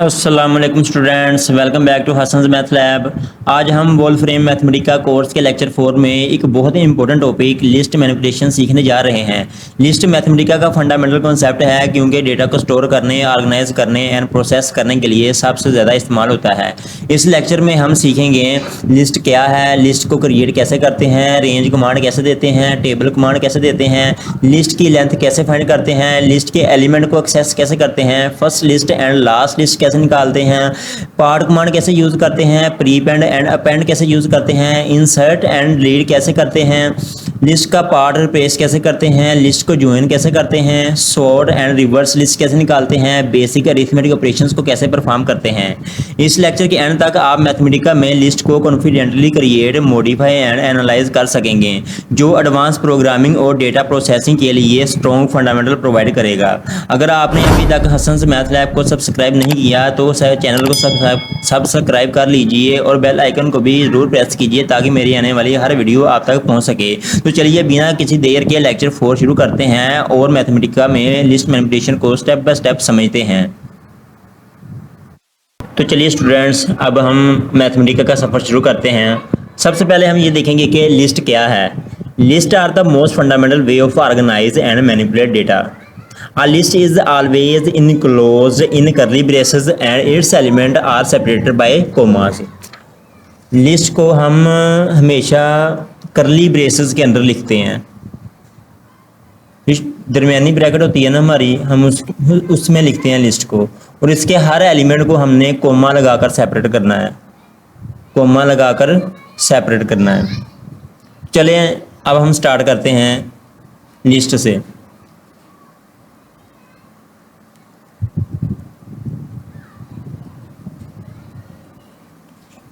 अस्सलाम वालेकुम students, welcome back to Hasan's math lab. आज हम वोल्फ्रेम मैथमेटिका कोर्स के लेक्चर 4 में एक बहुत ही इंपॉर्टेंट टॉपिक लिस्ट मैनिपुलेशन सीखने जा रहे हैं। लिस्ट मैथमेटिका का फंडामेंटल कॉन्सेप्ट है क्योंकि डेटा को स्टोर करने, ऑर्गेनाइज करने एंड प्रोसेस करने के लिए सबसे ज़्यादा इस्तेमाल होता है। इस लेक्चर में हम सीखेंगे लिस्ट क्या है, लिस्ट को क्रिएट कैसे करते हैं, रेंज कमांड कैसे देते हैं, टेबल कमांड कैसे देते हैं, लिस्ट की लेंथ कैसे फाइंड करते हैं, लिस्ट के एलिमेंट को एक्सेस कैसे करते हैं, first list and last list कैसे निकालते हैं, पार्ट कमांड कैसे यूज करते हैं, प्रीपेंड एंड अपेंड कैसे यूज करते हैं, इंसर्ट एंड डिलीट कैसे करते हैं, लिस्ट का पार्ट रिप्लेस कैसे करते हैं, लिस्ट को ज्वाइन कैसे करते हैं, सॉर्ट एंड रिवर्स लिस्ट कैसे निकालते हैं, बेसिक अरिथमेटिक ऑपरेशंस को कैसे परफॉर्म करते हैं। इस लेक्चर के एंड तक आप मैथमेटिका में लिस्ट को confidently create, modify and analyse कर सकेंगे, जो एडवांस प्रोग्रामिंग और डेटा प्रोसेसिंग के लिए स्ट्रॉन्ग फंडामेंटल प्रोवाइड करेगा। अगर आपने अभी तक हसन्स मैथ लैब को सब्सक्राइब नहीं किया तो चैनल को सब्सक्राइब कर लीजिए और बेल आइकन को भी जरूर प्रेस कीजिए ताकि मेरी आने वाली हर वीडियो आप तक पहुंच सके। तो चलिए बिना किसी देर के लेक्चर 4 शुरू करते हैं और मैथमेटिका में लिस्ट मैनिपुलेशन को स्टेप बाय स्टेप समझते हैं। तो चलिए स्टूडेंट्स, अब हम मैथमेटिका का सफ़र शुरू करते हैं। सबसे पहले हम ये देखेंगे कि लिस्ट क्या है। Lists are the most fundamental way of organise and manipulate data. A list is always enclosed in curly braces and its elements are separated by commas. List को हम हमेशा करली ब्रेसेस के अंदर लिखते हैं। दरमियानी ब्रैकेट होती है ना हमारी, हम उसमें लिखते हैं लिस्ट को, और इसके हर एलिमेंट को हमने कोमा लगाकर सेपरेट करना है, कोमा लगाकर सेपरेट करना है। चलें अब हम स्टार्ट करते हैं लिस्ट से।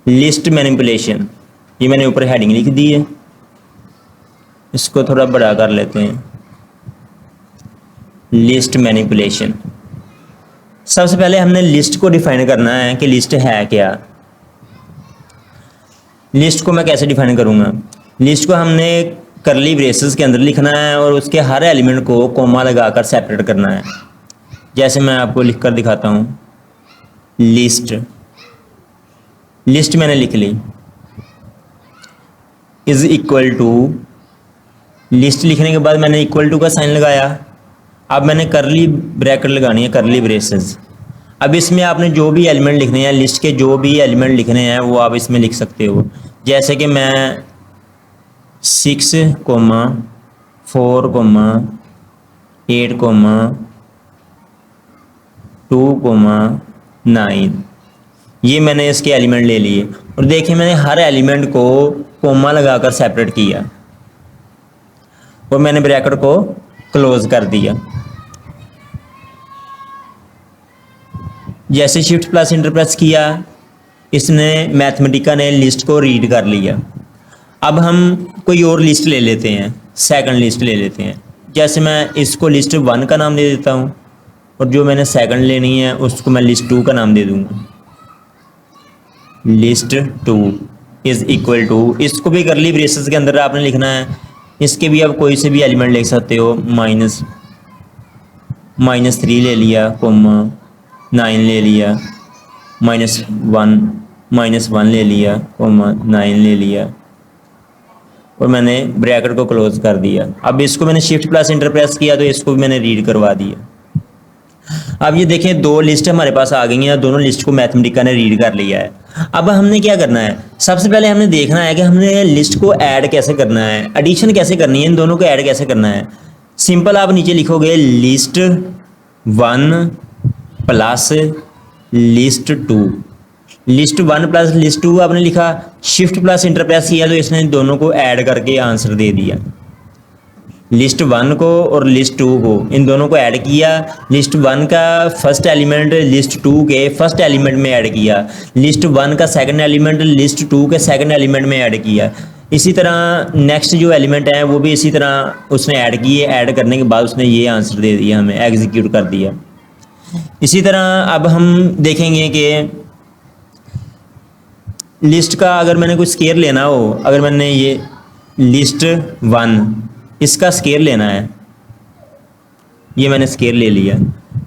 लिस्ट मैनिपुलेशन, ये मैंने ऊपर हेडिंग लिख दी है, इसको थोड़ा बड़ा कर लेते हैं। लिस्ट मैनिपुलेशन, सबसे पहले हमने लिस्ट को डिफाइन करना है कि लिस्ट है क्या। लिस्ट को मैं कैसे डिफाइन करूँगा? लिस्ट को हमने करली ब्रेसेस के अंदर लिखना है और उसके हर एलिमेंट को कोमा लगाकर सेपरेट करना है। जैसे मैं आपको लिख कर दिखाता हूँ। लिस्ट मैंने लिख ली, इज इक्वल टू, लिस्ट लिखने के बाद मैंने इक्वल टू का साइन लगाया। अब मैंने करली ब्रैकेट लगानी है, करली ब्रेसेस। अब इसमें आपने जो भी एलिमेंट लिखने हैं, लिस्ट के जो भी एलिमेंट लिखने हैं वो आप इसमें लिख सकते हो। जैसे कि मैं 6, 4, 8, 2, 9, ये मैंने इसके एलिमेंट ले लिए और देखिए मैंने हर एलिमेंट को कोमा लगाकर सेपरेट किया और मैंने ब्रैकेट को क्लोज कर दिया। जैसे शिफ्ट प्लस इंटर प्रेस किया, इसने मैथमेटिका ने लिस्ट को रीड कर लिया। अब हम कोई और लिस्ट ले लेते हैं, सेकंड लिस्ट ले लेते हैं। जैसे मैं इसको लिस्ट 1 का नाम दे देता हूँ और जो मैंने सेकंड लेनी है उसको मैं लिस्ट 2 का नाम दे दूँगा। लिस्ट 2 इज इक्वल टू, इसको भी करली ब्रेसेस के अंदर आपने लिखना है। इसके भी आप कोई से भी एलिमेंट लिख सकते हो। -3 ले लिया, कोमा 9 ले लिया, -1 ले लिया, कोमा 9 ले लिया और मैंने ब्रैकेट को क्लोज कर दिया। अब इसको मैंने शिफ्ट प्लस इंटर प्रेस किया तो इसको भी मैंने रीड करवा दिया। अब ये देखें, 2 लिस्ट हमारे पास आ गई हैं, दोनों लिस्ट को मैथमेटिका ने रीड कर लिया है। अब हमने क्या करना है? सबसे पहले हमने देखना है कि हमने लिस्ट को ऐड कैसे करना है, एडिशन कैसे करनी है, इन दोनों को ऐड कैसे करना है। सिंपल, आप नीचे लिखोगे list 1 plus list 2। List 1 plus list 2 आपने लिखा, शिफ्ट प्लस इंटर प्रेस किया तो इसने दोनों को ऐड करके आंसर दे दिया। लिस्ट 1 को और लिस्ट 2 को, इन दोनों को ऐड किया। लिस्ट 1 का फर्स्ट एलिमेंट लिस्ट 2 के फर्स्ट एलिमेंट में ऐड किया, लिस्ट 1 का सेकंड एलिमेंट लिस्ट 2 के सेकंड एलिमेंट में ऐड किया। इसी तरह नेक्स्ट जो एलिमेंट है वो भी इसी तरह उसने ऐड किए। ऐड करने के बाद उसने ये आंसर दे दिया, हमें एग्जीक्यूट कर दिया। इसी तरह अब हम देखेंगे कि लिस्ट का अगर मैंने कोई स्केयर लेना हो, अगर मैंने ये लिस्ट 1 इसका स्केयर लेना है, ये मैंने स्केयर ले लिया।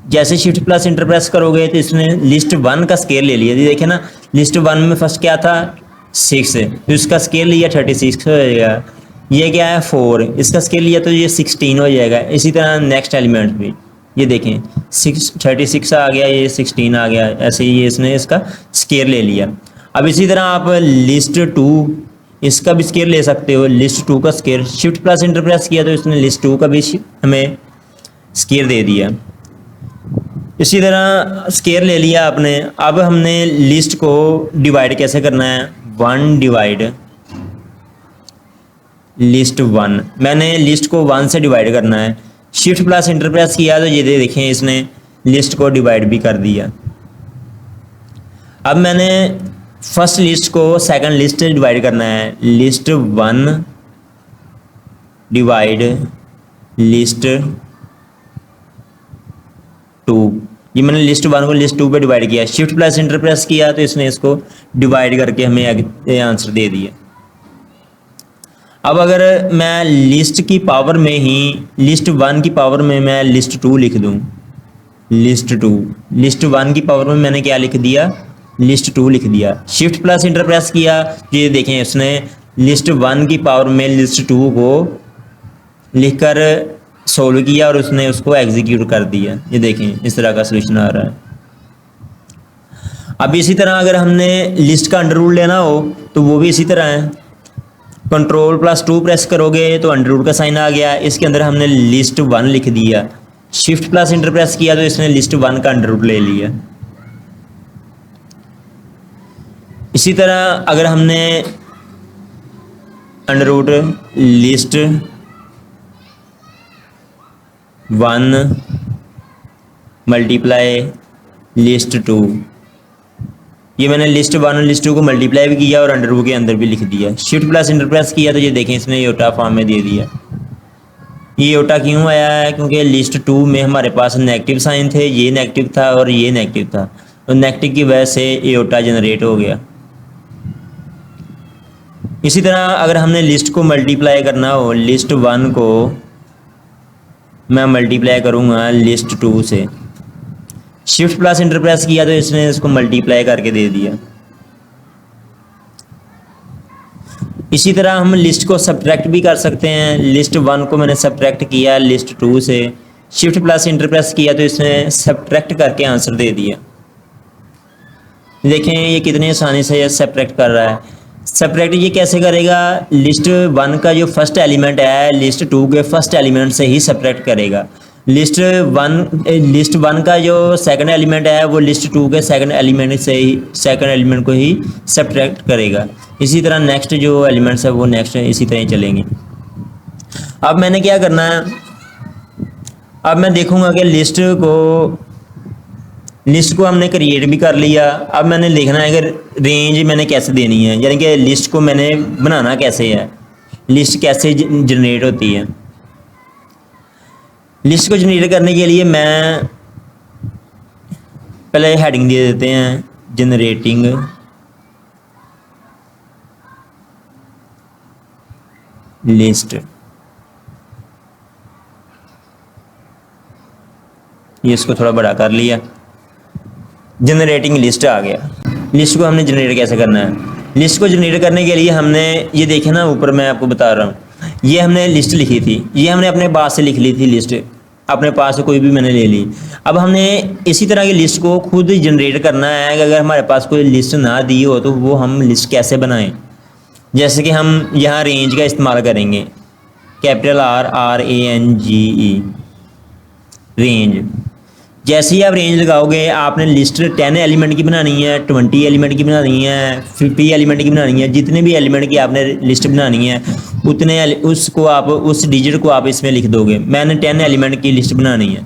जैसे शिफ्ट प्लस इंटर प्रेस करोगे तो इसने लिस्ट 1 का स्केल ले लिया। देखिए ना, लिस्ट 1 में फर्स्ट क्या था 6, तो इसका स्केल लिया 36 हो जाएगा। ये क्या है 4, इसका स्केल लिया तो ये 16 हो जाएगा। इसी तरह नेक्स्ट एलिमेंट भी ये देखें 36 आ गया, ये 16 आ गया, ऐसे ही ये इसने इसका स्केल ले लिया। अब इसी तरह आप लिस्ट 2 इसका भी स्केल ले सकते हो। लिस्ट 2 का scale shift plus enter press किया तो इसने लिस्ट 2 का भी हमें स्केल दे दिया। इसी तरह स्केल ले लिया आपने। अब हमने लिस्ट को डिवाइड कैसे करना है, 1 डिवाइड लिस्ट 1, मैंने लिस्ट को 1 से डिवाइड करना है। शिफ्ट प्लस इंटर प्रेस किया तो ये देखें इसने लिस्ट को डिवाइड भी कर दिया। अब मैंने फर्स्ट लिस्ट को सेकंड लिस्ट से डिवाइड करना है। लिस्ट 1 डिवाइड लिस्ट 2, ये मैंने लिस्ट 1 को लिस्ट 2 पे डिवाइड किया। शिफ्ट प्लस इंटर प्रेस किया तो इसने इसको डिवाइड करके हमें आंसर दे दिया। अब अगर मैं लिस्ट की पावर में ही लिस्ट 1 की पावर में मैं लिस्ट 2 लिख दूं, लिस्ट 2, लिस्ट 1 की पावर में मैंने क्या लिख दिया, लिस्ट 2 लिख दिया। शिफ्ट प्लस इंटर प्रेस किया, ये देखें उसने लिस्ट 1 की पावर में लिस्ट 2 को लिखकर सोल्व किया और उसने उसको एग्जीक्यूट कर दिया। ये देखें इस तरह का सोल्यूशन आ रहा है। अब इसी तरह अगर हमने लिस्ट का अंडर रूट लेना हो तो वो भी इसी तरह है। कंट्रोल प्लस 2 प्रेस करोगे तो अंडर रूट का साइन आ गया, इसके अंदर हमने लिस्ट 1 लिख दिया। शिफ्ट प्लस इंटर प्रेस किया तो इसने लिस्ट 1 का अंडर रूट ले लिया। इसी तरह अगर हमने under root list 1 multiply list 2, ये मैंने लिस्ट 1 और लिस्ट 2 को मल्टीप्लाई भी किया और अंडर रूट के अंदर भी लिख दिया। शिफ्ट प्लस इंटर प्रेस किया तो ये देखें इसने योटा फॉर्म में दे दिया। ये योटा क्यों आया है, क्योंकि लिस्ट 2 में हमारे पास नेगेटिव साइन थे, ये नेगेटिव था और ये नेगेटिव था, तो नेगेटिव की वजह से योटा जनरेट हो गया। इसी तरह अगर हमने लिस्ट को मल्टीप्लाई करना हो, लिस्ट 1 को मैं मल्टीप्लाई करूँगा लिस्ट 2 से। शिफ्ट प्लस इंटर प्रेस किया तो इसने इसको मल्टीप्लाई करके दे दिया। इसी तरह हम लिस्ट को सब्ट्रैक्ट भी कर सकते हैं। लिस्ट 1 को मैंने सब्ट्रैक्ट किया लिस्ट 2 से, शिफ्ट प्लस इंटर प्रेस किया तो इसने सब्ट्रैक्ट करके आंसर दे दिया। देखें ये कितनी आसानी से ये सब्ट्रैक्ट कर रहा है। सब्ट्रैक्ट ये कैसे करेगा, लिस्ट 1 का जो फर्स्ट एलिमेंट है लिस्ट 2 के फर्स्ट एलिमेंट से ही सब्ट्रैक्ट करेगा। लिस्ट 1 का जो सेकंड एलिमेंट है वो लिस्ट 2 के सेकंड एलिमेंट से ही सेकंड एलिमेंट को ही सब्ट्रैक्ट करेगा। इसी तरह नेक्स्ट जो एलिमेंट्स है वो नेक्स्ट इसी तरह ही चलेंगे। अब मैंने क्या करना है, अब मैं देखूंगा कि लिस्ट को हमने क्रिएट भी कर लिया। अब मैंने देखना है कि रेंज मैंने कैसे देनी है, यानी कि लिस्ट को मैंने बनाना कैसे है, लिस्ट कैसे जनरेट होती है। लिस्ट को जनरेट करने के लिए मैं पहले हेडिंग दे देते हैं जनरेटिंग लिस्ट। ये इसको थोड़ा बड़ा कर लिया, जनरेटिंग लिस्ट आ गया। लिस्ट को हमने जनरेट कैसे करना है, लिस्ट को जनरेट करने के लिए हमने ये देखे ना ऊपर मैं आपको बता रहा हूँ, ये हमने लिस्ट लिखी थी, ये हमने अपने पास से लिख ली थी लिस्ट, अपने पास से कोई भी मैंने ले ली। अब हमने इसी तरह की लिस्ट को खुद जनरेट करना है कि अगर हमारे पास कोई लिस्ट ना दी हो तो वो हम लिस्ट कैसे बनाएं। जैसे कि हम यहाँ रेंज का इस्तेमाल करेंगे, कैपिटल RANGE रेंज। जैसे ही आप रेंज लगाओगे आपने लिस्ट 10 एलिमेंट की बनानी है, 20 एलिमेंट की बनानी है, 50 एलिमेंट की बनानी है, जितने भी एलिमेंट की आपने लिस्ट बनानी है उतने उसको आप उस डिजिट को आप इसमें लिख दोगे। मैंने 10 एलिमेंट की लिस्ट बनानी है,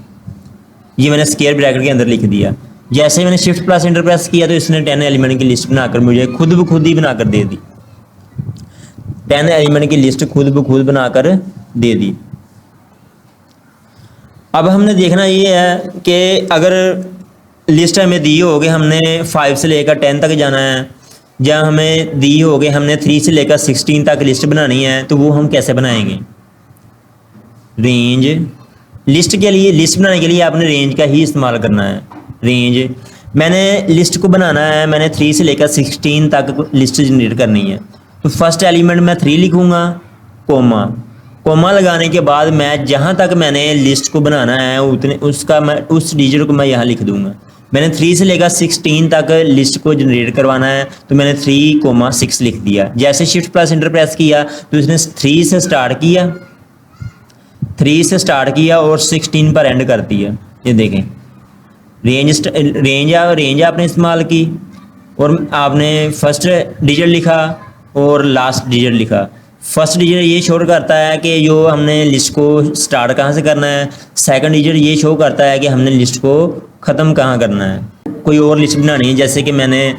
ये मैंने स्क्वायर ब्रैकेट के अंदर लिख दिया। जैसे ही मैंने शिफ्ट प्लस इंटर प्रेस किया तो इसने 10 एलिमेंट की लिस्ट बनाकर मुझे खुद ब खुद ही बनाकर दे दी। 10 एलिमेंट की लिस्ट खुद ब खुद बनाकर दे दी। अब हमने देखना ये है कि अगर लिस्ट हमें दी हो कि हमने 5 से लेकर 10 तक जाना है, या हमें दी हो कि हमने 3 से लेकर 16 तक लिस्ट बनानी है, तो वो हम कैसे बनाएंगे। रेंज लिस्ट के लिए, लिस्ट बनाने के लिए आपने रेंज का ही इस्तेमाल करना है। रेंज, मैंने लिस्ट को बनाना है, मैंने 3 से लेकर 16 तक लिस्ट जनरेट करनी है। तो फर्स्ट एलिमेंट मैं 3 लिखूँगा, कोमा, कोमा लगाने के बाद मैं जहाँ तक मैंने लिस्ट को बनाना है उतने उसका मैं उस डिजिट को मैं यहाँ लिख दूँगा। मैंने 3 से लेकर 16 तक लिस्ट को जनरेट करवाना है, तो मैंने 3,6 लिख दिया। जैसे शिफ्ट प्लस एंटर प्रेस किया तो इसने 3 से स्टार्ट किया, 3 से स्टार्ट किया और 16 पर एंड कर दिया। ये देखें, रेंज आपने इस्तेमाल की और आपने फर्स्ट डिजिट लिखा और लास्ट डिजिट लिखा। फर्स्ट डिजिट ये शो करता है कि जो हमने लिस्ट को स्टार्ट कहाँ से करना है, सेकंड डिजिट ये शो करता है कि हमने लिस्ट को ख़त्म कहाँ करना है। कोई और लिस्ट बनानी है, जैसे कि मैंने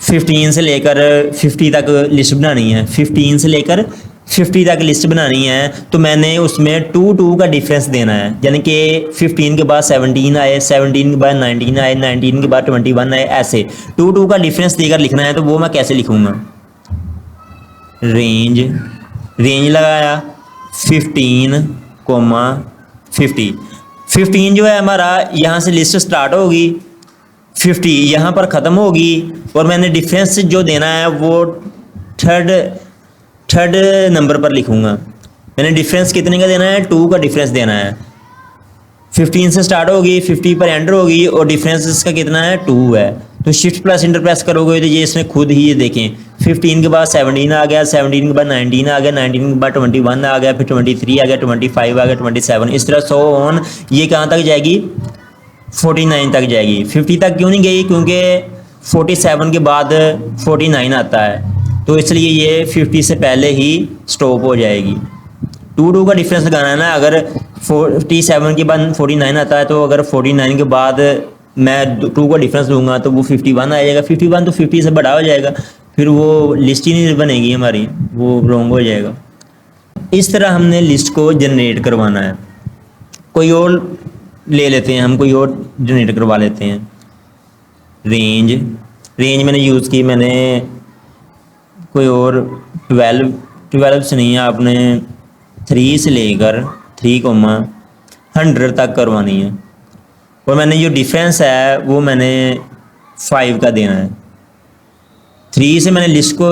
15 से लेकर 50 तक लिस्ट बनानी है, 15 से लेकर 50 तक लिस्ट बनानी है, तो मैंने उसमें 2 का डिफरेंस देना है। यानी कि 15 के बाद 17 आए, 17 के बाद 19 आए, 19 के बाद 21 आए, ऐसे 2 का डिफरेंस देकर लिखना है। तो वो मैं कैसे लिखूँगा, रेंज लगाया 15,50। 15 जो है हमारा यहाँ से लिस्ट स्टार्ट होगी, 50 यहाँ पर ख़त्म होगी और मैंने डिफरेंस जो देना है वो थर्ड नंबर पर लिखूँगा। मैंने डिफरेंस कितने का देना है, 2 का डिफरेंस देना है। 15 से स्टार्ट होगी, 50 पर एंटर होगी और डिफरेंस इसका कितना है, 2 है। तो शिफ्ट प्लस इंटर प्रेस करोगे तो ये इसने खुद ही, ये देखें 15 के बाद 17 आ गया, 17 के बाद 19 आ गया, 19 के बाद 21 आ गया, फिर 23 आ गया, 25 आ गया, 27, इस तरह सो ऑन। ये कहाँ तक जाएगी, 49 तक जाएगी। 50 तक क्यों नहीं गई, क्योंकि 47 के बाद 49 आता है, तो इसलिए ये 50 से पहले ही स्टॉप हो जाएगी। 2 का डिफरेंस लगाना है ना। अगर 47 के बाद 49 आता है, तो अगर 49 के बाद मैं 2 का डिफरेंस दूंगा तो वो 51 आ जाएगा। 51 तो 50 से बड़ा हो जाएगा, फिर वो लिस्ट ही नहीं बनेगी हमारी, वो रॉन्ग हो जाएगा। इस तरह हमने लिस्ट को जनरेट करवाना है। कोई और ले लेते हैं, हम कोई और जनरेट करवा लेते हैं। रेंज मैंने यूज़ की, मैंने कोई और 12 से नहीं है, आपने 3 से लेकर 3,100 तक करवानी है। और मैंने जो डिफरेंस है वो मैंने 5 का देना है। 3 से मैंने लिस्ट को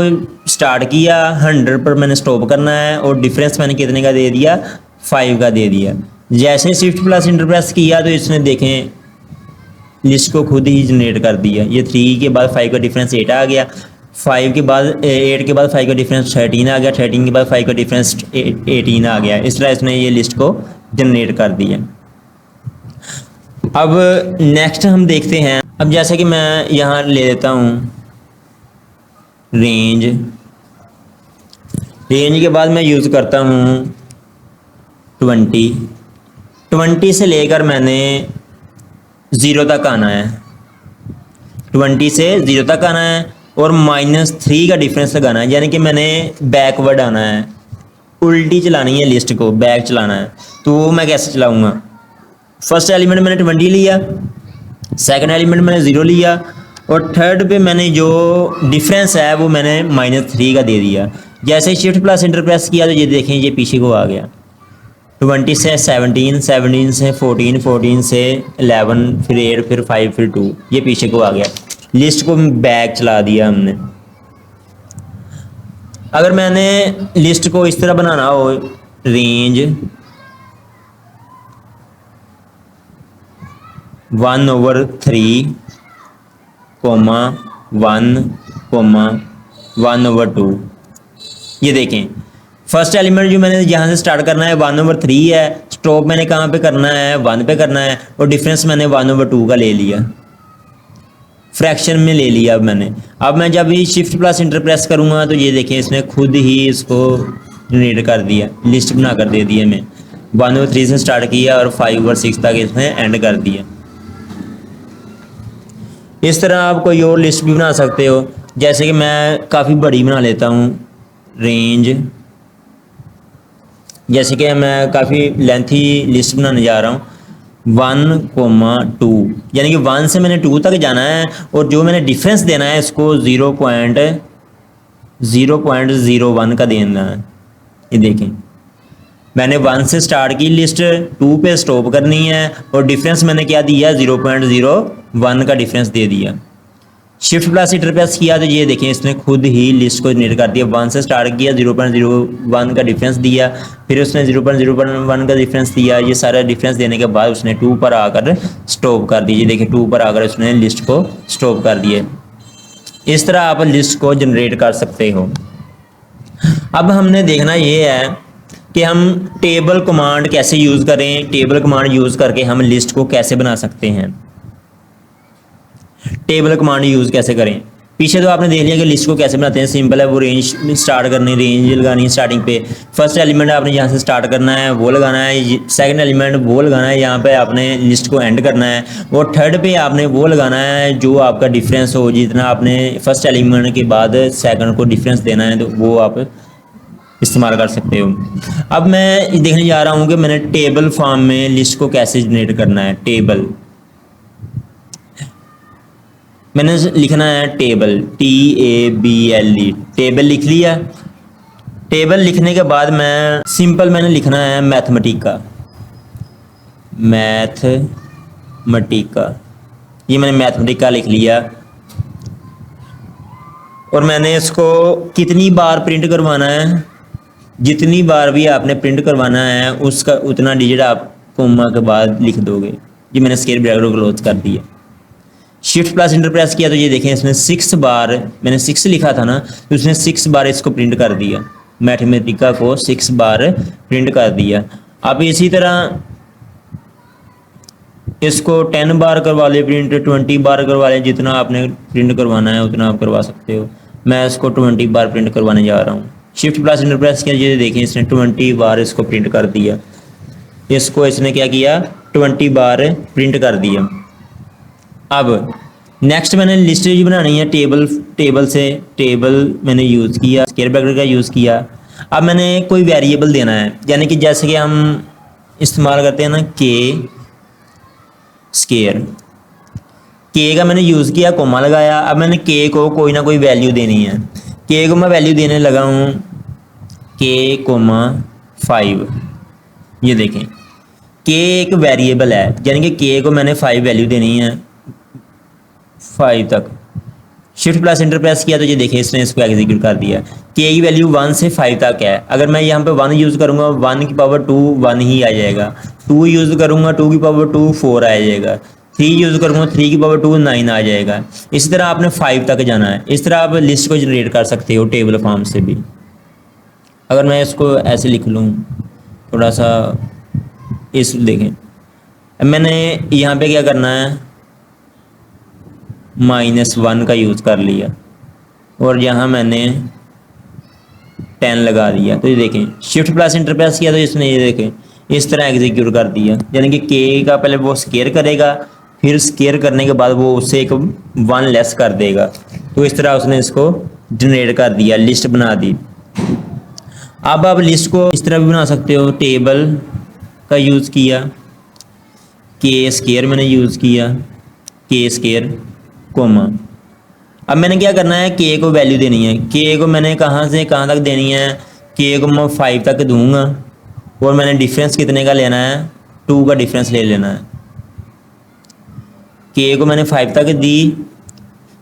स्टार्ट किया, 100 पर मैंने स्टॉप करना है और डिफरेंस मैंने कितने का दे दिया, 5 का दे दिया। जैसे शिफ्ट प्लस इंटर प्रेस किया तो इसने देखें लिस्ट को खुद ही जनरेट कर दिया। ये 3 के बाद 5 का डिफरेंस 8 आ गया, 8 के बाद 5 का डिफरेंस 13 आ गया, 13 के बाद 5 का डिफरेंस 18 आ गया। इस तरह इसने ये लिस्ट को जनरेट कर दिया। अब नेक्स्ट हम देखते हैं। अब जैसे कि मैं यहाँ ले लेता हूँ रेंज के बाद मैं यूज़ करता हूँ 20 से लेकर मैंने 0 तक आना है, 20 से 0 तक आना है और -3 का डिफरेंस लगाना है। यानी कि मैंने बैकवर्ड आना है, उल्टी चलानी है लिस्ट को, बैक चलाना है। तो वो मैं कैसे चलाऊँगा, फर्स्ट एलिमेंट मैंने 20 लिया, सेकंड एलिमेंट मैंने 0 लिया और थर्ड पे मैंने जो डिफरेंस है वो मैंने -3 का दे दिया। जैसे ही शिफ्ट प्लस इंटर प्रेस किया तो ये देखें ये पीछे को आ गया। 20 से 17, 17 से 14, 14 से 11, फिर 8, फिर 5, फिर 2, ये पीछे को आ गया। लिस्ट को बैक चला दिया हमने। अगर मैंने लिस्ट को इस तरह बनाना हो, रेंज 1/3, 1/2। ये देखें फर्स्ट एलिमेंट जो मैंने यहाँ से स्टार्ट करना है 1/3 है, स्टॉप मैंने कहाँ पे करना है, 1 पे करना है और डिफरेंस मैंने 1/2 का ले लिया, फ्रैक्शन में ले लिया। अब मैं जब भी शिफ्ट प्लस इंटर प्रेस करूँगा तो ये देखें इसने खुद ही इसको जनरेट कर दिया, लिस्ट बना कर दे दिया। मैं 1/3 से स्टार्ट किया और 5/6 तक इसने एंड कर दिया। इस तरह आप कोई और लिस्ट भी बना सकते हो। जैसे कि मैं काफ़ी बड़ी बना लेता हूँ रेंज, जैसे कि मैं काफ़ी लेंथी लिस्ट बनाने जा रहा हूँ 1,2, यानी कि 1 से मैंने 2 तक जाना है और जो मैंने डिफरेंस देना है इसको 0.01 का देना है। ये देखें मैंने 1 से स्टार्ट की लिस्ट, 2 पे स्टॉप करनी है और डिफरेंस मैंने क्या दिया 0.01 का डिफरेंस दे दिया। शिफ्ट प्लस इंटर प्रेस किया तो ये देखें इसने खुद ही लिस्ट को जनरेट कर दिया। 1 से स्टार्ट किया, 0.01 का डिफरेंस दिया, फिर उसने 0.01 का डिफरेंस दिया। ये सारा डिफरेंस देने के बाद उसने 2 पर आकर स्टॉप कर दीजिए। देखिए 2 पर आकर उसने लिस्ट को स्टॉप कर दिया। इस तरह आप लिस्ट को जनरेट कर सकते हो। अब हमने देखना ये है कि हम टेबल कमांड कैसे यूज़ करें, टेबल कमांड यूज़ करके हम लिस्ट को कैसे बना सकते हैं, टेबल कमांड यूज़ कैसे करें। पीछे तो आपने देख लिया कि लिस्ट को कैसे बनाते हैं, सिंपल है। वो रेंज स्टार्ट करनी, रेंज लगानी है स्टार्टिंग पे। फर्स्ट एलिमेंट आपने यहाँ से स्टार्ट करना है, वो लगाना है। सेकंड एलिमेंट वो लगाना है, यहाँ पे आपने लिस्ट को एंड करना है। और थर्ड पे आपने वो लगाना है जो आपका डिफरेंस हो, जितना आपने फर्स्ट एलिमेंट के बाद सेकंड को डिफरेंस देना है, तो वो आप इस्तेमाल कर सकते हो। अब मैं देखने जा रहा हूँ कि मैंने टेबल फॉर्म में लिस्ट को कैसे जनरेट करना है। टेबल मैंने लिखना है टेबल, TABLE, टेबल लिख लिया। टेबल लिखने के बाद मैं सिंपल मैंने लिखना है मैथमेटिका, मैथमेटिका। ये मैंने मैथमेटिका लिख लिया और मैंने इसको कितनी बार प्रिंट करवाना है, जितनी बार भी आपने प्रिंट करवाना है उसका उतना डिजिट आप कोमा के बाद लिख दोगे। ये मैंने स्क्वायर ब्रैकेट को क्लोज कर दिया। शिफ्ट प्लस इंटर प्रेस किया तो ये देखें इसने 6 बार, मैंने 6 लिखा था ना, तो उसने 6 बार इसको प्रिंट कर दिया। मैथमेटिका को 6 बार प्रिंट कर दिया। अब इसी तरह इसको 10 बार करवा ले प्रिंट, 20 बार करवा ले, जितना आपने प्रिंट करवाना है उतना आप करवा सकते हो। मैं इसको 20 बार प्रिंट करवाने जा रहा हूँ। शिफ्ट प्लस इंटर प्रेस किया, ये देखें इसने 20 बार इसको प्रिंट कर दिया। इसको इसने क्या किया, 20 बार प्रिंट कर दिया। अब नेक्स्ट मैंने लिस्ट बनानी है टेबल से। टेबल मैंने यूज़ किया, स्क्वायर ब्रैकेट का यूज़ किया। अब मैंने कोई वेरिएबल देना है, यानी कि जैसे कि हम इस्तेमाल करते हैं ना के स्क्वायर, के का मैंने यूज़ किया, कोमा लगाया। अब मैंने के को कोई ना कोई वैल्यू देनी है। के को मैं वैल्यू देने लगा हूँ k,5। ये देखें के एक वेरिएबल है, यानी कि के को मैंने 5 वैल्यू देनी है, 5 तक। शिफ्ट प्लस इंटर प्रेस किया तो ये देखिए इसने इसको एग्जीक्यूट कर दिया। के की वैल्यू 1 से 5 तक है। अगर मैं यहाँ पे 1 यूज़ करूँगा 1 की पावर 2 1 ही आ जाएगा। 2 यूज़ करूँगा 2 की पावर 2 4 आ जाएगा। 3 यूज़ करूँगा 3 की पावर 2 9 आ जाएगा। इसी तरह आपने 5 तक जाना है। इस तरह आप लिस्ट को जनरेट कर सकते हो टेबल फॉर्म से भी। अगर मैं इसको ऐसे लिख लूँ थोड़ा सा, इस देखें मैंने यहाँ पे क्या करना है, -1 का यूज़ कर लिया और यहाँ मैंने 10 लगा दिया। तो ये देखें शिफ्ट प्लस इंटर प्रेस किया तो इसने ये देखें इस तरह एग्जीक्यूट कर दिया। यानी कि के का पहले वो स्क्वायर करेगा, फिर स्क्वायर करने के बाद वो उससे एक 1 लेस कर देगा। तो इस तरह उसने इसको जनरेट कर दिया, लिस्ट बना दी। अब आप लिस्ट को इस तरह भी बना सकते हो। टेबल का यूज़ किया, के स्क्वायर मैंने यूज़ किया, के स्क्वायर कोमा। अब मैंने क्या करना है, के को वैल्यू देनी है। के को मैंने कहाँ से कहाँ तक देनी है, के को मैं 5 तक दूंगा और मैंने डिफरेंस कितने का लेना है, 2 का डिफरेंस ले लेना है। के को मैंने 5 तक दी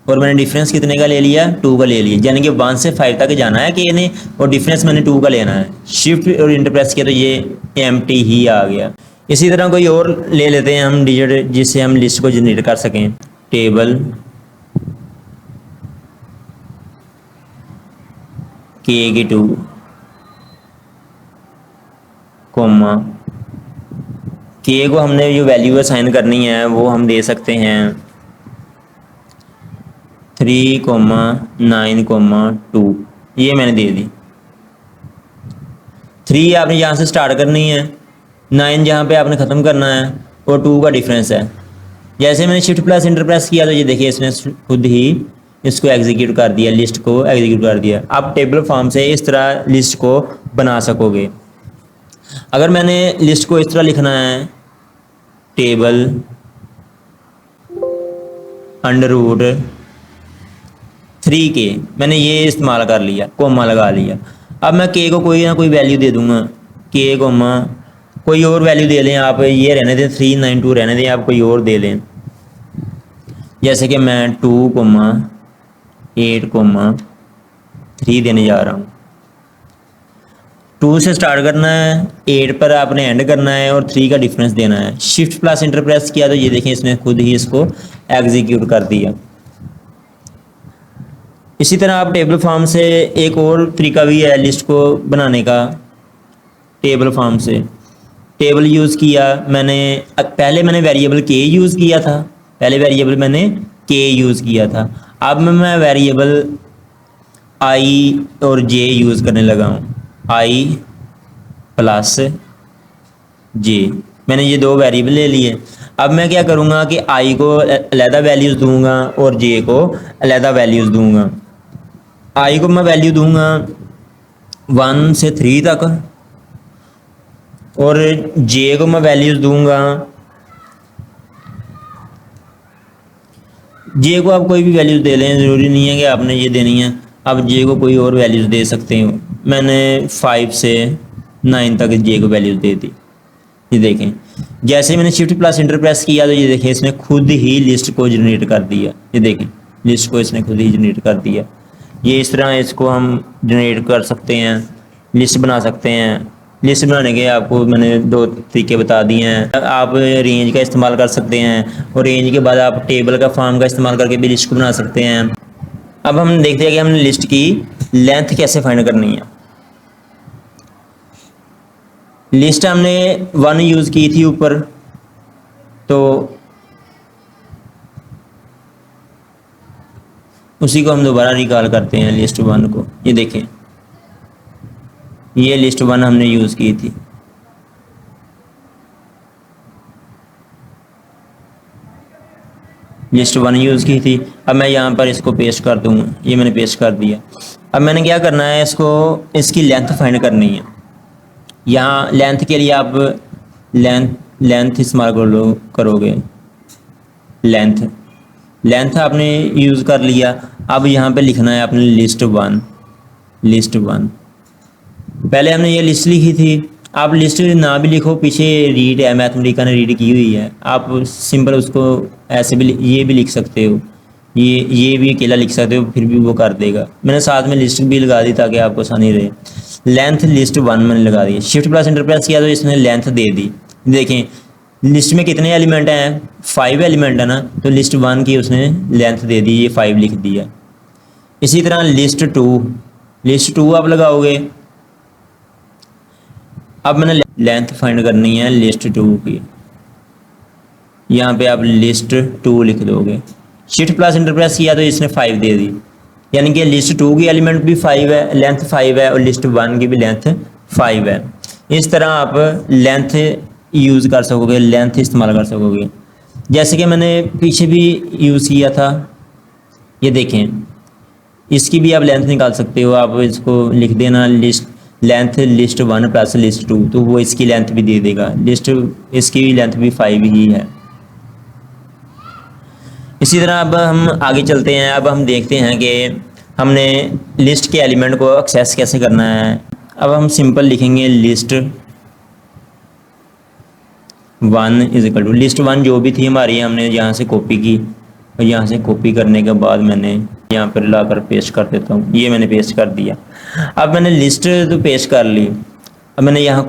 और मैंने डिफरेंस कितने का ले लिया, 2 का ले लिया। यानी कि 1 से 5 तक जाना है के ने और डिफरेंस मैंने 2 का लेना है। शिफ्ट और इंटर प्रेस किया तो ये एम्प्टी ही आ गया। इसी तरह कोई और ले लेते हैं हम डिजिट जिससे हम लिस्ट को जनरेट कर सकें। टेबल के की 2 कोमा, के को हमने जो वैल्यू असाइन करनी है वो हम दे सकते हैं 3,9,2। ये मैंने दे दी। 3 आपने यहाँ से स्टार्ट करनी है, 9 जहाँ पे आपने ख़त्म करना है और 2 का डिफरेंस है। जैसे मैंने शिफ्ट प्लस इंटर प्रेस किया तो ये देखिए इसने खुद ही इसको एग्जीक्यूट कर दिया, लिस्ट को एग्जीक्यूट कर दिया। आप टेबल फॉर्म से इस तरह लिस्ट को बना सकोगे। अगर मैंने लिस्ट को इस तरह लिखना है, टेबल अंडरवुड 3 के, मैंने ये इस्तेमाल कर लिया, कोमा लगा लिया। अब मैं के को कोई ना कोई वैल्यू दे दूंगा, के कोमा कोई और वैल्यू दे लें आप, ये रहने दें 392 रहने दें, आप कोई और दे लें, जैसे कि मैं 2,8,3 देने जा रहा हूँ। 2 से स्टार्ट करना है, 8 पर आपने एंड करना है और 3 का डिफरेंस देना है। शिफ्ट प्लस इंटर प्रेस किया तो ये देखें इसने खुद ही इसको एग्जीक्यूट कर दिया। इसी तरह आप टेबल फॉर्म से एक और तरीका भी है लिस्ट को बनाने का। टेबल फॉर्म से टेबल यूज़ किया मैंने, पहले मैंने वेरिएबल के यूज़ किया था, अब मैं वेरिएबल आई और जे यूज़ करने लगा हूँ, आई प्लस जे। मैंने ये दो वेरिएबल ले लिए। अब मैं क्या करूँगा कि आई को अलहदा वैल्यूज़ दूंगा और जे को अलहदा वैल्यूज़ दूंगा। आई को मैं वैल्यू दूंगा 1 से 3 तक और जे को मैं वैल्यूज़ दूंगा, जे को आप कोई भी वैल्यूज़ दे लें, ज़रूरी नहीं है कि आपने ये देनी है, आप जे को कोई और वैल्यूज़ दे सकते हो। मैंने 5 से 9 तक जे को वैल्यूज़ दे दी। ये देखें जैसे मैंने शिफ्ट प्लस इंटर प्रेस किया तो ये देखें इसने खुद ही लिस्ट को जनरेट कर दिया। ये देखें लिस्ट को इसने खुद ही जनरेट कर दिया। ये इस तरह इसको हम जनरेट कर सकते हैं, लिस्ट बना सकते हैं। लिस्ट बनाने के आपको मैंने 2 तरीके बता दिए हैं। आप रेंज का इस्तेमाल कर सकते हैं और रेंज के बाद आप टेबल का फॉर्म का इस्तेमाल करके भी लिस्ट को बना सकते हैं। अब हम देखते हैं कि हमने लिस्ट की लेंथ कैसे फाइंड करनी है। लिस्ट हमने 1 यूज़ की थी ऊपर, तो उसी को हम दोबारा रिकॉल करते हैं लिस्ट 1 को। ये देखें ये लिस्ट 1 हमने यूज़ की थी। लिस्ट 1 यूज़ की थी। अब मैं यहाँ पर इसको पेस्ट कर दूँगा, ये मैंने पेस्ट कर दिया। अब मैंने क्या करना है, इसकी लेंथ फाइंड करनी है। यहाँ लेंथ के लिए आप लेंथ इस्तेमाल करोगे। लेंथ आपने यूज़ कर लिया। अब यहाँ पे लिखना है आपने लिस्ट 1। पहले हमने ये लिस्ट लिखी थी। आप लिस्ट ना भी लिखो, पीछे रीड है, मैथमेटिका ने रीड की हुई है, आप सिंपल उसको ऐसे भी ये भी लिख सकते हो, ये भी अकेला लिख सकते हो, फिर भी वो कर देगा। मैंने साथ में लिस्ट भी लगा दी ताकि आपको आसानी रहे। लेंथ लिस्ट 1 मैंने लगा दी। शिफ्ट प्लस इंटर प्रेस किया तो इसने लेंथ दे दी। देखें लिस्ट में कितने एलिमेंट हैं, 5 एलिमेंट है ना, तो लिस्ट 1 की उसने लेंथ दे दी, ये 5 लिख दिया। इसी तरह लिस्ट 2 आप लगाओगे। अब मैंने लेंथ फाइंड करनी है लिस्ट 2 की, यहाँ पे आप लिस्ट 2 लिख दोगे। शिफ्ट प्लस इंटर प्रेस किया तो इसने 5 दे दी, यानी कि लिस्ट 2 की एलिमेंट भी 5 है, लेंथ 5 है, और लिस्ट 1 की भी लेंथ 5 है। इस तरह आप लेंथ यूज़ कर सकोगे, लेंथ इस्तेमाल कर सकोगे। जैसे कि मैंने पीछे भी यूज़ किया था, ये देखें इसकी भी आप लेंथ निकाल सकते हो। आप इसको लिख देना लेंथ लिस्ट 1 प्लस लिस्ट 2, तो वो इसकी लेंथ भी दे देगा। इसकी लेंथ भी 5 ही है। इसी तरह अब हम आगे चलते हैं। अब हम देखते हैं कि हमने लिस्ट के एलिमेंट को एक्सेस कैसे करना है। अब हम सिंपल लिखेंगे list 1 is equal to list 1 जो भी थी हमारी, हमने यहाँ से कॉपी की, और यहाँ से कॉपी करने के बाद मैंने यहाँ पर लाकर पेस्ट कर देता हूँ। ये मैंने पेस्ट कर दिया। अब मैंने लिस्ट तो पेस्ट कर ली। अब मैंने यहाँ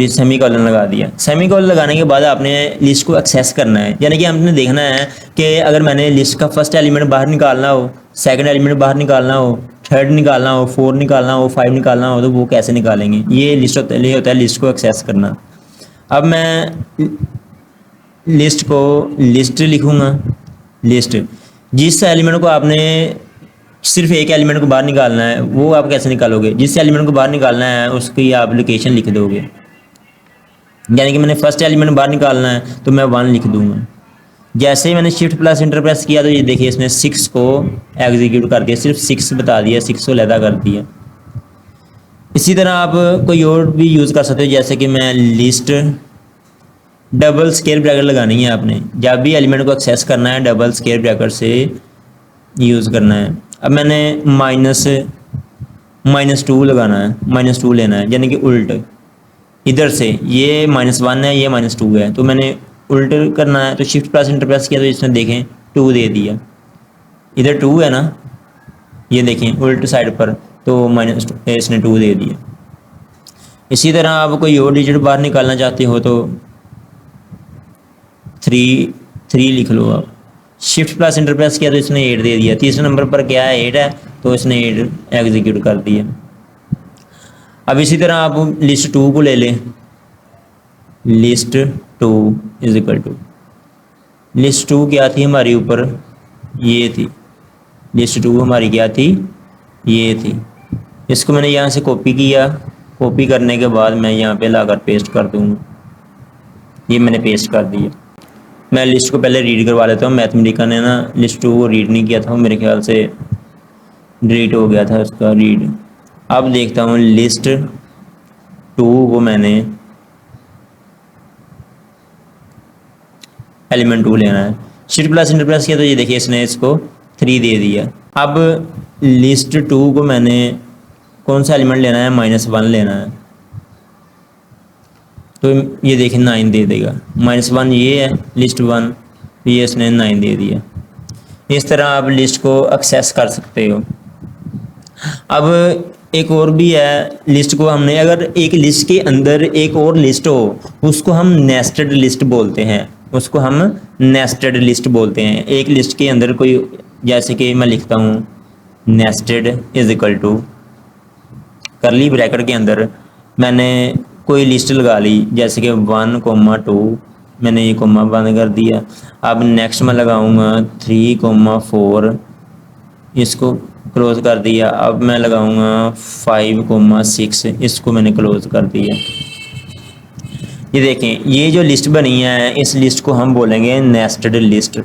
सेमीकोलन लगा दिया। सेमीकोलन लगाने के बाद आपने लिस्ट को एक्सेस करना है, यानी कि हमने देखना है कि अगर मैंने लिस्ट का फर्स्ट एलिमेंट बाहर निकालना हो, सेकंड एलिमेंट बाहर निकालना हो, थर्ड निकालना हो, 4 निकालना हो, 5 निकालना हो, तो वो कैसे निकालेंगे। ये होता है लिस्ट को एक्सेस करना। अब मैं लिस्ट लिखूँगा। लिस्ट जिस एलिमेंट को आपने सिर्फ एक एलिमेंट को बाहर निकालना है, वो आप कैसे निकालोगे। जिस एलिमेंट को बाहर निकालना है उसकी आप लोकेशन लिख दोगे, यानी कि मैंने फर्स्ट एलिमेंट बाहर निकालना है तो मैं 1 लिख दूंगा। जैसे ही मैंने शिफ्ट प्लस इंटर प्रेस किया तो ये देखिए इसने 6 को एग्जीक्यूट कर दिया, सिर्फ 6 बता दिया, 6 को अलहदा कर दिया। इसी तरह आप कोई और भी यूज़ कर सकते हो, जैसे कि मैं लिस्ट डबल स्क्वायर ब्रैकेट लगानी है आपने। जब भी एलिमेंट को एक्सेस करना है डबल स्क्वायर ब्रैकेट से यूज़ करना है। अब मैंने -2 लगाना है, -2 लेना है, यानी कि उल्ट इधर से ये -1 है, ये -2 है, तो मैंने उल्ट करना है, तो शिफ्ट प्लस इंटर प्रेस किया तो इसने देखें 2 दे दिया। इधर 2 है ना, ये देखें उल्ट साइड पर, तो -2 इसने 2 दे दिया। इसी तरह आप कोई और डिजिट बाहर निकालना चाहते हो तो 3 लिख लो आप। शिफ्ट प्लस इंटर प्रेस किया तो इसने 8 दे दिया। तीसरे नंबर पर क्या है, 8 है, तो इसने 8 एग्जीक्यूट कर दिया। अब इसी तरह आप लिस्ट 2 को ले लें। List 2 is equal to, list 2 क्या थी हमारी ऊपर, ये थी। लिस्ट 2 हमारी क्या थी, ये थी। इसको मैंने यहाँ से कॉपी किया, कॉपी करने के बाद मैं यहाँ पे लाकर पेस्ट कर दूँगा। ये मैंने पेस्ट कर दिया। मैं लिस्ट को पहले रीड करवा लेता हूँ। मैथमेटिका ने ना लिस्ट 2 को रीड नहीं किया था, मेरे ख्याल से डिलीट हो गया था उसका रीड। अब देखता हूँ लिस्ट 2 को मैंने एलिमेंट 2 लेना है। शिफ्ट प्लस इंटर प्रेस किया तो ये देखिए इसने इसको 3 दे दिया। अब लिस्ट 2 को मैंने कौन सा एलिमेंट लेना है, -1 लेना है, तो ये देखिए 9 दे देगा। -1 ये है लिस्ट 1, तो ये इसने 9 दे दिया। इस तरह आप लिस्ट को एक्सेस कर सकते हो। अब एक और भी है, लिस्ट को हमने अगर एक लिस्ट के अंदर एक और लिस्ट हो, उसको हम नेस्टेड लिस्ट बोलते हैं। उसको हम नेस्टेड लिस्ट बोलते हैं। एक लिस्ट के अंदर कोई, जैसे कि मैं लिखता हूँ nested is equal to, curly bracket के अंदर मैंने कोई लिस्ट लगा ली, जैसे कि 1,2, मैंने ये कोमा बंद कर दिया। अब नेक्स्ट में लगाऊंगा 3,4, इसको क्लोज कर दिया। अब मैं लगाऊंगा 5,6, इसको मैंने क्लोज कर दिया। ये देखें, ये जो लिस्ट बनी है, इस लिस्ट को हम बोलेंगे नेस्टेड लिस्ट।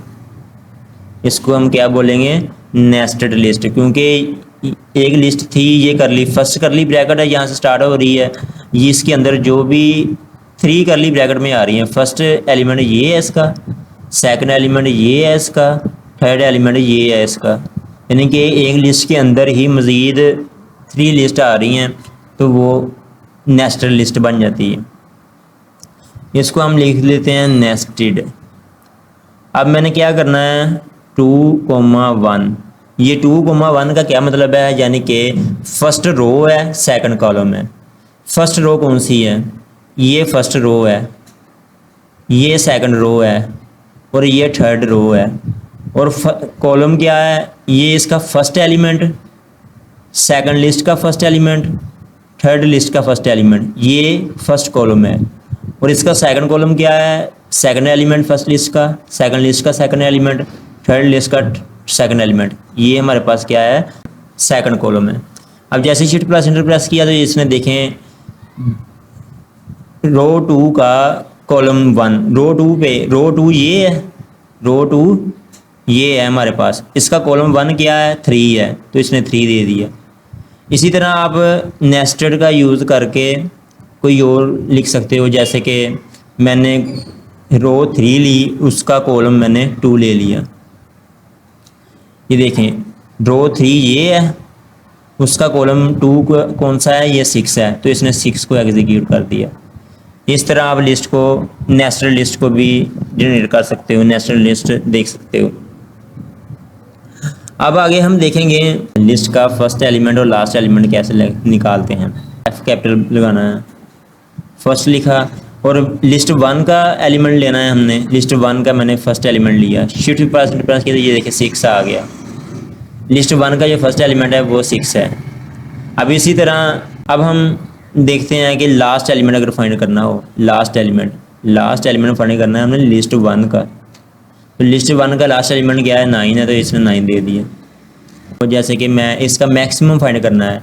इसको हम क्या बोलेंगे, नेस्टेड लिस्ट, क्योंकि एक लिस्ट थी, ये करली फर्स्ट करली ब्रैकेट है, यहाँ से स्टार्ट हो रही है। ये इसके अंदर जो भी 3 करली ब्रैकेट में आ रही है, फर्स्ट एलिमेंट ये है इसका, सेकंड एलिमेंट ये है इसका, थर्ड एलिमेंट ये है इसका। यानी कि एक लिस्ट के अंदर ही मज़ीद 3 लिस्ट आ रही हैं, तो वो नेस्टेड लिस्ट बन जाती है। इसको हम लिख लेते हैं नेस्टेड। अब मैंने क्या करना है, 2,1। ये 2,1 का क्या मतलब है, यानी कि फर्स्ट रो है, सेकंड कॉलम है। फर्स्ट रो कौन सी है, ये फर्स्ट रो है, ये सेकंड रो है, और ये थर्ड रो है। और कॉलम क्या है, ये इसका फर्स्ट एलिमेंट, सेकंड लिस्ट का फर्स्ट एलिमेंट, थर्ड लिस्ट का फर्स्ट एलिमेंट, ये फर्स्ट कॉलम है। और इसका सेकंड कॉलम क्या है, सेकंड एलिमेंट फर्स्ट लिस्ट का, सेकंड लिस्ट का सेकंड एलिमेंट, थर्ड लिस्ट का सेकंड एलिमेंट। ये हमारे पास क्या है, सेकंड कॉलम है। अब जैसे शिफ्ट प्लस इंटर प्रेस किया तो इसने देखें रो 2 का कॉलम 1, रो 2 पे, रो 2 ये है, रो 2 ये है हमारे पास। इसका कॉलम 1 क्या है, 3 है, तो इसने 3 दे दिया। इसी तरह आप नेस्टेड का यूज़ करके कोई और लिख सकते हो, जैसे कि मैंने रो 3 ली, उसका कॉलम मैंने 2 ले लिया। ये देखें रो 3 ये है, उसका कॉलम 2 कौन सा है, ये 6 है, तो इसने 6 को एग्जीक्यूट कर दिया। इस तरह आप लिस्ट को, नेस्टेड लिस्ट को भी जनरेट कर सकते हो, नेस्टेड लिस्ट देख सकते हो। अब आगे हम देखेंगे लिस्ट का फर्स्ट एलिमेंट और लास्ट एलिमेंट कैसे निकालते हैं। F कैपिटल लगाना है, फर्स्ट लिखा, और लिस्ट 1 का एलिमेंट लेना है हमने। लिस्ट 1 का मैंने फर्स्ट एलिमेंट लिया, शिफ्ट प्लस किया तो ये देखिए 6 आ गया। लिस्ट 1 का जो फर्स्ट एलिमेंट है वो 6 है। अब इसी तरह अब हम देखते हैं कि लास्ट एलिमेंट अगर फाइंड करना हो, लास्ट एलिमेंट फाइंड करना है हमने लिस्ट 1 का। तो लिस्ट 1 का लास्ट एलिमेंट क्या है, 9 है, तो इसने 9 दे दिया। तो जैसे कि मैं इसका मैक्सिमम फाइंड करना है,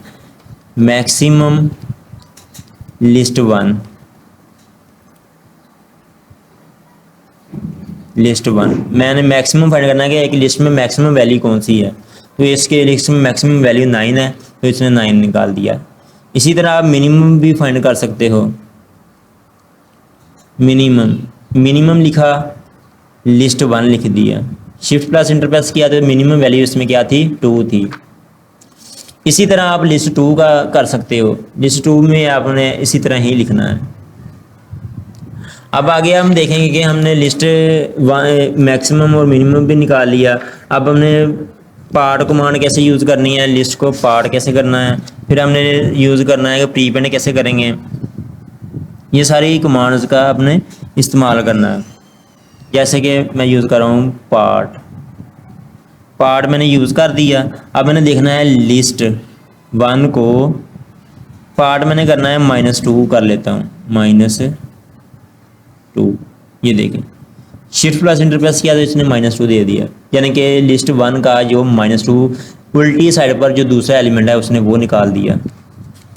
मैक्सिमम लिस्ट 1, मैंने मैक्सिमम फाइंड करना है कि एक लिस्ट में मैक्सिमम वैल्यू कौन सी है। तो इसके लिस्ट में मैक्सिमम वैल्यू 9 है, तो इसने 9 निकाल दिया। इसी तरह आप मिनिमम भी फाइंड कर सकते हो। मिनिमम लिखा, लिस्ट 1 लिख दिया, शिफ्ट प्लस इंटर प्रेस किया तो मिनिमम वैल्यू इसमें क्या थी, 2 थी। इसी तरह आप लिस्ट 2 का कर सकते हो। लिस्ट 2 में आपने इसी तरह ही लिखना है, अब आगे हम देखेंगे कि हमने लिस्ट मैक्सिमम और मिनिमम भी निकाल लिया। अब हमने पार्ट कमांड कैसे यूज़ करनी है, लिस्ट को पार्ट कैसे करना है, फिर हमने यूज़ करना है कि प्रीपेंड कैसे करेंगे। ये सारी कमांड्स का आपने इस्तेमाल करना है। जैसे कि मैं यूज़ कर रहा हूँ पार्ट, पार्ट मैंने यूज़ कर दिया। अब मैंने देखना है लिस्ट वन को, पार्ट मैंने करना है -2 कर लेता हूँ, -2। ये देखें शिफ्ट प्लस इंटर प्रेस किया तो इसने -2 दे दिया, यानी कि लिस्ट वन का जो -2 उल्टी साइड पर जो दूसरा एलिमेंट है उसने वो निकाल दिया,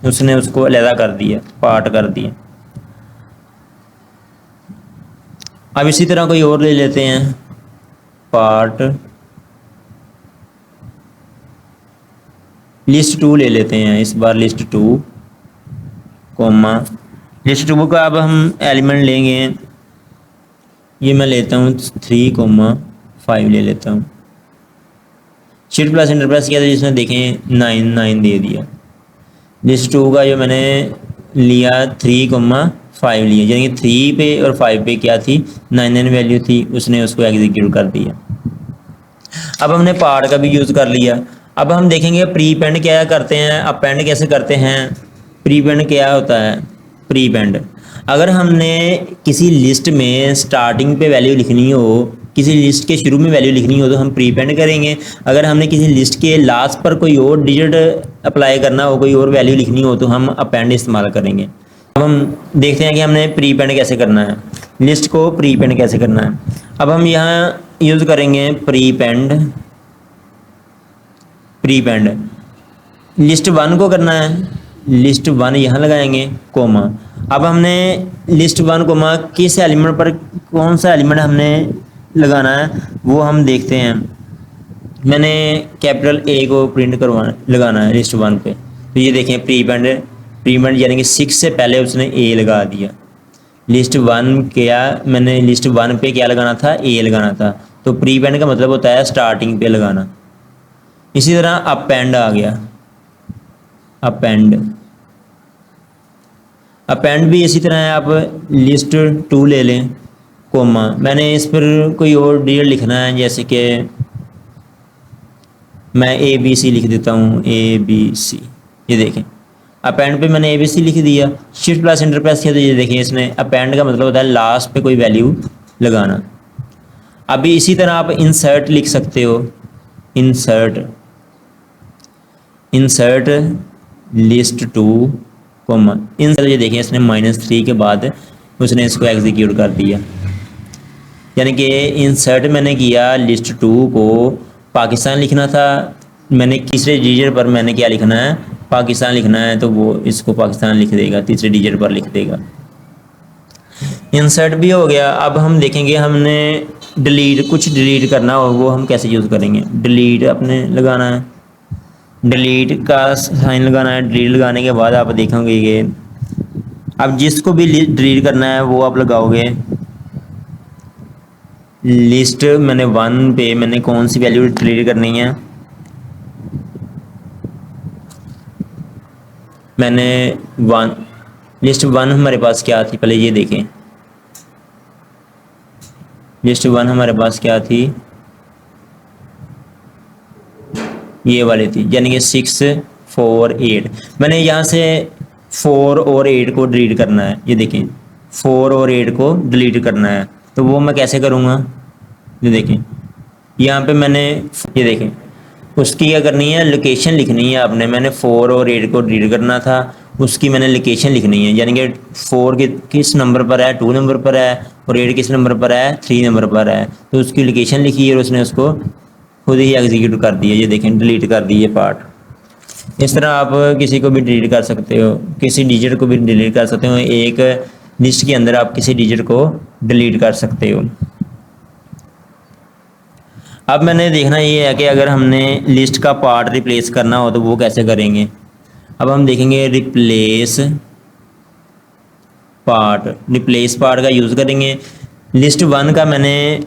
उसने उसको अलहदा कर दिया, पार्ट कर दिया। अब इसी तरह कोई और ले लेते हैं, पार्ट लिस्ट 2 ले लेते हैं, इस बार लिस्ट 2 कोमा लिस्ट 2 का अब हम एलिमेंट लेंगे, ये मैं लेता हूँ 3,5 ले लेता हूँ। शिफ्ट प्लस इंटर प्रेस किया तो जिसमें देखें 9 दे दिया। लिस्ट 2 का जो मैंने लिया 3,5 लिया, यानी कि 3 पे और 5 पे क्या थी, 9 वैल्यू थी, उसने उसको एग्जीक्यूट कर दिया। अब हमने पार्ट का भी यूज़ कर लिया। अब हम देखेंगे प्रीपेंड क्या करते हैं, अपेंड कैसे करते हैं। प्रीपेंड क्या होता है, प्रीपेंड अगर हमने किसी लिस्ट में स्टार्टिंग पे वैल्यू लिखनी हो, किसी लिस्ट के शुरू में वैल्यू लिखनी हो तो हम प्रीपेंड करेंगे। अगर हमने किसी लिस्ट के लास्ट पर कोई और डिजिट अप्लाई करना हो, कोई और वैल्यू लिखनी हो तो हम अपेंड इस्तेमाल करेंगे। अब हम देखते हैं कि हमने प्रीपेंड कैसे करना है, लिस्ट को प्रीपेंड कैसे करना है। अब हम यहाँ यूज़ करेंगे प्रीपेंड लिस्ट वन को करना है, लिस्ट वन यहाँ लगाएंगे कोमा। अब हमने लिस्ट वन कोमा किस एलिमेंट पर कौन सा एलिमेंट हमने लगाना है वो हम देखते हैं। मैंने कैपिटल ए को प्रिंट लगाना है लिस्ट वन पे, तो ये देखें प्रीपेंड यानी कि 6 से पहले उसने ए लगा दिया। लिस्ट वन क्या, मैंने लिस्ट वन पे क्या लगाना था, ए लगाना था, तो प्रीपेंड का मतलब होता है स्टार्टिंग पे लगाना। इसी तरह अपेंड आ गया, अपेंड भी इसी तरह है। आप लिस्ट 2 ले लें कोमा, मैंने इस पर कोई और डिजिट लिखना है, जैसे कि मैं ABC लिख देता हूँ, ABC। ये देखें अपेंड पे मैंने ABC लिख दिया। शिफ्ट प्लस इंटर प्रेस किया तो ये देखें इसने अपेंड का मतलब होता है लास्ट पे कोई वैल्यू लगाना। अभी इसी तरह आप इंसर्ट लिख सकते हो, इंसर्ट लिस्ट 2 कोमा इंसर्ट। ये देखें इसने -3 के बाद उसने इसको एग्जीक्यूट कर दिया, यानी कि इंसर्ट मैंने किया लिस्ट 2 को, पाकिस्तान लिखना था, मैंने तीसरे डिजिट पर मैंने क्या लिखना है, पाकिस्तान लिखना है, तो वो इसको पाकिस्तान लिख देगा, तीसरे डिजिट पर लिख देगा। इंसर्ट भी हो गया। अब हम देखेंगे हमने कुछ डिलीट करना हो वो हम कैसे यूज़ करेंगे। डिलीट अपने लगाना है, डिलीट का साइन लगाना है। डिलीट लगाने के बाद आप देखेंगे कि अब जिसको भी डिलीट करना है वो आप लगाओगे। लिस्ट मैंने 1 पे मैंने कौन सी वैल्यू डिलीट करनी है, मैंने लिस्ट 1 हमारे पास क्या थी, पहले ये देखें। लिस्ट 1 हमारे पास क्या थी, ये वाली थी, यानी कि 6, 4, 8। मैंने यहाँ से 4 और 8 को डिलीट करना है। ये देखें 4 और 8 को डिलीट करना है, तो वो मैं कैसे करूँगा। ये देखें यहाँ पे मैंने ये देखें उसकी क्या करनी है, लोकेशन लिखनी है आपने। मैंने 4 और 8 को डिलीट करना था, उसकी मैंने लोकेशन लिखनी है, यानी कि 4 किस नंबर पर है, 2 नंबर पर है, और 8 किस नंबर पर है, 3 नंबर पर है, तो उसकी लोकेशन लिखी है और उसने उसको खुद ही एग्जीक्यूट कर दिया। ये देखें डिलीट कर दिए पार्ट। इस तरह आप किसी को भी डिलीट कर सकते हो, किसी डिजिट को भी डिलीट कर सकते हो। एक लिस्ट के अंदर आप किसी डिजिट को डिलीट कर सकते हो। अब मैंने देखना ये है कि अगर हमने लिस्ट का पार्ट रिप्लेस करना हो तो वो कैसे करेंगे। अब हम देखेंगे रिप्लेस पार्ट का यूज़ करेंगे। लिस्ट 1 का मैंने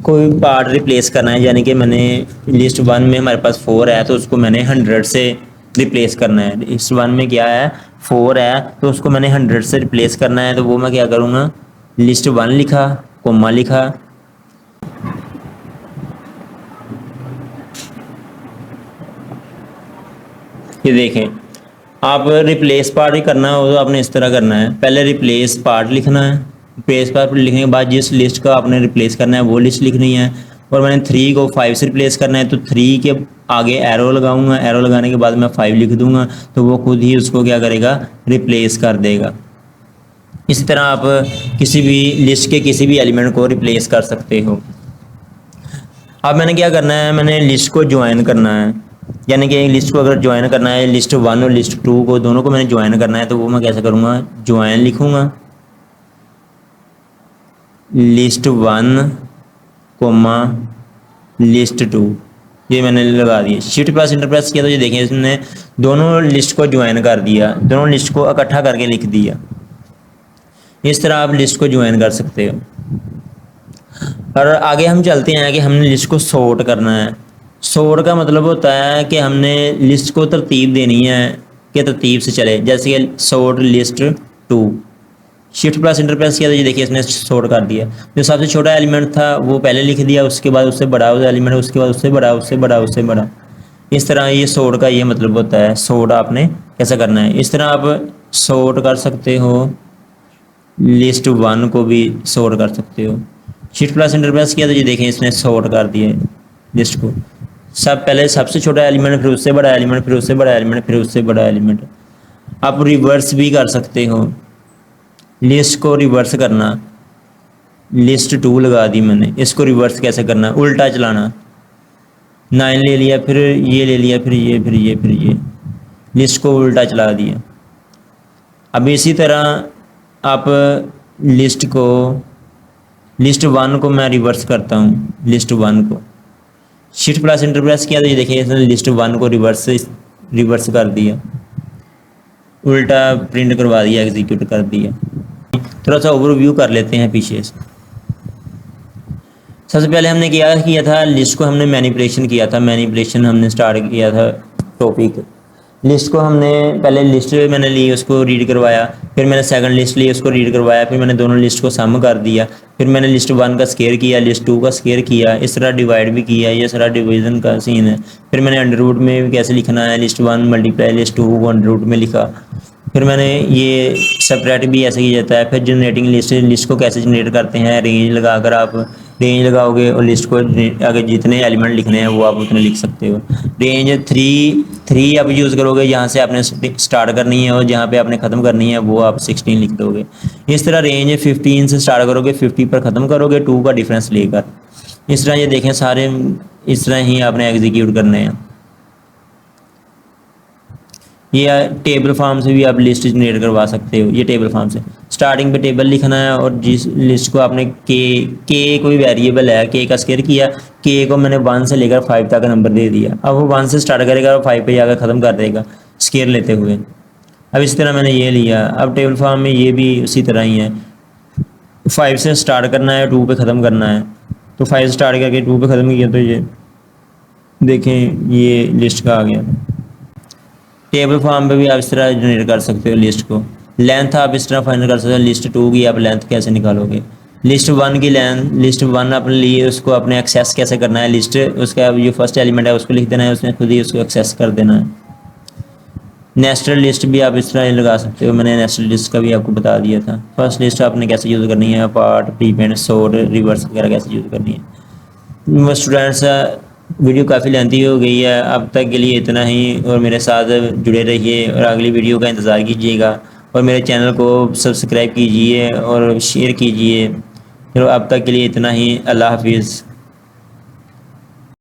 कोई पार्ट रिप्लेस करना है, यानी कि मैंने लिस्ट 1 में हमारे पास 4 है तो उसको मैंने 100 से रिप्लेस करना है। लिस्ट 1 में क्या है, 4 है, तो उसको मैंने 100 से रिप्लेस करना है, तो वो मैं क्या करूँगा, लिस्ट 1 लिखा, कोमा लिखा, ये देखें। आप रिप्लेस पार्ट ही करना हो तो आपने इस तरह करना है, पहले रिप्लेस पार्ट लिखना है, रिप्लेस पार्ट लिखने के बाद जिस लिस्ट का आपने रिप्लेस करना है वो लिस्ट लिखनी है। और मैंने 3 को 5 से रिप्लेस करना है तो 3 के आगे एरो लगाऊंगा, एरो लगाने के बाद मैं 5 लिख दूंगा तो वो खुद ही उसको क्या करेगा, रिप्लेस कर देगा। इसी तरह आप किसी भी लिस्ट के किसी भी एलिमेंट को रिप्लेस कर सकते हो। अब मैंने क्या करना है, मैंने लिस्ट को ज्वाइन करना है, यानी कि लिस्ट को अगर ज्वाइन करना है, लिस्ट 1 और लिस्ट 2 को दोनों को मैंने ज्वाइन करना है तो वो मैं कैसे करूँगा, ज्वाइन लिखूँगा, लिस्ट 1 कोमा लिस्ट 2, ये मैंने लगा दिया। शिफ्ट प्लस इंटर प्रेस किया तो ये देखें इसने दोनों लिस्ट को ज्वाइन कर दिया, दोनों लिस्ट को इकट्ठा करके लिख दिया। इस तरह आप लिस्ट को ज्वाइन कर सकते हो। और आगे हम चलते हैं कि हमने लिस्ट को सॉर्ट करना है। सॉर्ट का मतलब होता है कि हमने लिस्ट को तरतीब देनी है कि तरतीब से चले, जैसे कि sort list 2, shift plus enter press किया तो ये देखिए इसने सॉर्ट कर दिया। जो सबसे छोटा एलिमेंट था वो पहले लिख दिया, उसके बाद उससे बड़ा एलिमेंट, उसके बाद उससे बड़ा, उससे बड़ा, उससे बड़ा। इस तरह ये सॉर्ट का ये मतलब होता है। सॉर्ट आपने कैसा करना है, इस तरह आप सॉर्ट कर सकते हो, लिस्ट 1 को भी सॉर्ट कर सकते हो। शिफ्ट प्लस इंटर प्रेस किया तो ये देखें इसने सॉर्ट कर दिया लिस्ट को, सब पहले सबसे छोटा एलिमेंट, फिर उससे बड़ा एलिमेंट, फिर उससे बड़ा एलिमेंट, फिर उससे बड़ा एलिमेंट। आप रिवर्स भी कर सकते हो, लिस्ट को रिवर्स करना, लिस्ट 2 लगा दी मैंने, इसको रिवर्स कैसे करना, उल्टा चलाना, 9 ले लिया, फिर ये ले लिया, फिर ये, फिर ये, फिर ये, लिस्ट को उल्टा चला दिया। अब इसी तरह आप लिस्ट 1 को मैं रिवर्स करता हूँ, लिस्ट 1 को शिफ्ट प्लस इंटर प्रेस किया तो ये देखिए इसने लिस्ट 1 को रिवर्स कर दिया, उल्टा प्रिंट करवा दिया, एग्जीक्यूट कर दिया। थोड़ा सा ओवरव्यू कर लेते हैं पीछे से। सबसे पहले हमने किया था लिस्ट को हमने मैनिपुलेशन किया था, मैनिपुलेशन हमने स्टार्ट किया था टॉपिक। लिस्ट को हमने पहले लिस्ट मैंने ली, उसको रीड करवाया, फिर मैंने सेकंड लिस्ट ली, उसको रीड करवाया, फिर मैंने दोनों लिस्ट को सम कर दिया, फिर मैंने लिस्ट 1 का स्केयर किया, लिस्ट 2 का स्केयर किया, इस तरह डिवाइड भी किया। ये सारा डिवीजन का सीन है। फिर मैंने अंडर रूट में भी कैसे लिखना है, लिस्ट 1 मल्टीप्लाई लिस्ट 2 को अंडर रूट में लिखा। फिर मैंने ये सेपरेट भी ऐसे किया जाता है। फिर जनरेटिंग लिस्ट को कैसे जनरेट करते हैं, रेंज लगाकर आप रेंज लगाओगे और लिस्ट को अगर जितने एलिमेंट लिखने हैं वो आप उतने लिख सकते हो। रेंज 3 आप यूज़ करोगे, जहाँ से आपने स्टार्ट करनी है और जहाँ पे आपने ख़त्म करनी है वो आप 16 लिख दोगे। इस तरह रेंज 15 से स्टार्ट करोगे, 50 पर ख़त्म करोगे 2 का डिफरेंस लेकर। इस तरह ये देखें सारे इस तरह ही आपने एग्जीक्यूट करने हैं। ये टेबल फॉर्म से भी आप लिस्ट जनरेट करवा सकते हो। ये टेबल फॉर्म से स्टार्टिंग पे टेबल लिखना है और जिस लिस्ट को आपने के कोई वेरिएबल है, के का स्केयर किया, के को मैंने 1 से लेकर 5 तक नंबर दे दिया। अब वो 1 से स्टार्ट करेगा और 5 पे जाकर ख़त्म कर देगा स्केयर लेते हुए। अब इस तरह मैंने ये लिया। अब टेबल फॉर्म में ये भी उसी तरह ही है, 5 से स्टार्ट करना है, 2 पे ख़त्म करना है। तो 5 से स्टार्ट करके 2 पे ख़त्म किया तो ये देखें ये लिस्ट का आ गया। टेबल फॉर्म पे भी आप इस तरह जनरेट कर सकते हो लिस्ट को। लेंथ आप इस तरह फाइंड कर सकते हो। लिस्ट 2 की आप लेंथ कैसे निकालोगे, लिस्ट 1 की लेंथ, लिस्ट 1 आपने लिए, उसको अपने एक्सेस कैसे करना है, लिस्ट उसका जो फर्स्ट एलिमेंट है उसको लिख देना है, उसने खुद ही उसको एक्सेस कर देना है। नेस्टेड लिस्ट भी आप इस तरह लगा सकते हो। मैंने नेस्टेड लिस्ट का भी आपको बता दिया था। फर्स्ट लिस्ट आपने कैसे यूज़ करनी है, पार्ट, प्रीपेंड, सॉर्ट, रिवर्स वगैरह कैसे यूज़ करनी है। स्टूडेंट्स वीडियो काफ़ी लेंथी हो गई है, अब तक के लिए इतना ही। और मेरे साथ जुड़े रहिए और अगली वीडियो का इंतज़ार कीजिएगा और मेरे चैनल को सब्सक्राइब कीजिए और शेयर कीजिए। चलो अब तक के लिए इतना ही। अल्लाह हाफिज़।